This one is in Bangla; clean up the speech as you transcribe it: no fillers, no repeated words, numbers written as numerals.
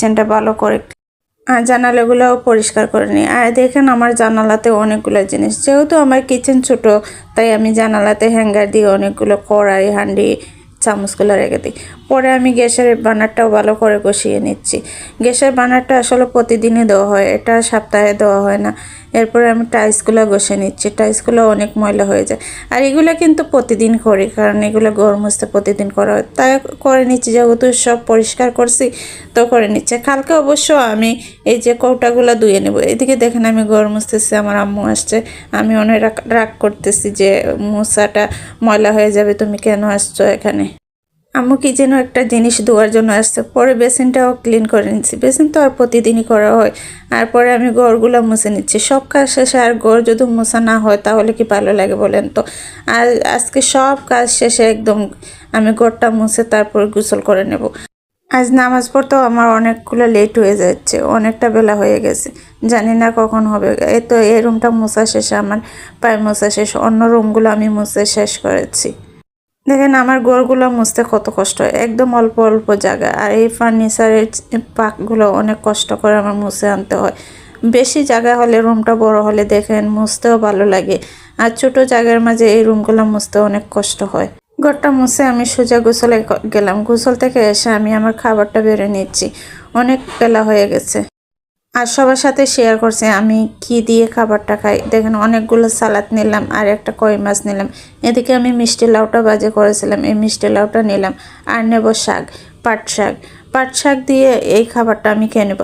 কিচেনটা ভালো করে আর জানালাগুলোও পরিষ্কার করে নিই। আর দেখেন আমার জানালাতে অনেকগুলো জিনিস, যেহেতু আমার কিচেন ছোট তাই আমি জানালাতে হ্যাঙ্গার দিয়ে অনেকগুলো কড়াই, হাঁড়ি, চামচগুলো রেখে দিই। পরে আমি গ্যাসের বার্নারটাও ভালো করে কষিয়ে নিচ্ছি। গ্যাসের বার্নারটা আসলে প্রতিদিনই দেওয়া হয়, এটা সপ্তাহে দেওয়া হয় না। এরপরে আমি টাইলসগুলো ঘষে নিচ্ছি, টাইলসগুলো অনেক ময়লা হয়ে যায়। আর এগুলো কিন্তু প্রতিদিন করি, কারণ এগুলো ঘর মুছতে প্রতিদিন করা হয়, তাই করে নিচ্ছি। যেহেতু সব পরিষ্কার করছি তো করে নিচ্ছে। কালকে অবশ্য আমি এই যে কৌটাগুলো ধুয়ে নেব। এদিকে দেখেন আমি ঘর মুছতেছি, আমার আম্মু আসছে। আমি অনেক রাগ করতেছি যে মোছাটা ময়লা হয়ে যাবে, তুমি কেন আসছো এখানে। আম্মু কি যেন একটা জিনিস ধোয়ার জন্য আসছে। পরে বেসিনটাও ক্লিন করে নিচ্ছি, বেসিন তো আর প্রতিদিনই করা হয়। আর পরে আমি ঘরগুলো মুছে নিচ্ছি। সব কাজ শেষে আর ঘর যদি মোছা না হয় তাহলে কি ভালো লাগে বলেন তো। আর আজকে সব কাজ শেষে একদম আমি ঘরটা মুছে তারপর গোসল করে নেব। আজ নামাজ পড়তেও আমার অনেকগুলো লেট হয়ে যাচ্ছে, অনেকটা বেলা হয়ে গেছে, জানি না কখন হবে। এই তো এই রুমটা মোছা শেষে আমার প্রায় মোছা শেষ, অন্য রুমগুলো আমি মুছে শেষ করেছি। দেখেন আমার ঘরগুলো মুছতে কত কষ্ট হয়, একদম অল্প অল্প জায়গা। আর এই ফার্নিচারের পাকগুলো অনেক কষ্ট করে আমার মুছে আনতে হয়। বেশি জায়গা হলে, রুমটা বড় হলে দেখেন মুছতেও ভালো লাগে, আর ছোট জায়গার মাঝে এই রুমগুলো মুছতে অনেক কষ্ট হয়। ঘরটা মুছে আমি সোজা গোসলে গেলাম। গোসল থেকে এসে আমি আমার খাবারটা বেড়ে নিচ্ছি, অনেক বেলা হয়ে গেছে। আর সবার সাথে শেয়ার করছি আমি কি দিয়ে খাবারটা খাই। দেখেন অনেকগুলো সালাদ নিলাম আর একটা কই মাছ নিলাম। এদিকে আমি মিষ্টি লাউটা ভাজি করেছিলাম, এই মিষ্টি লাউটা নিলাম। আর নেব শাক, পাট শাক। পাট শাক দিয়ে এই খাবারটা আমি খেয়ে নেব।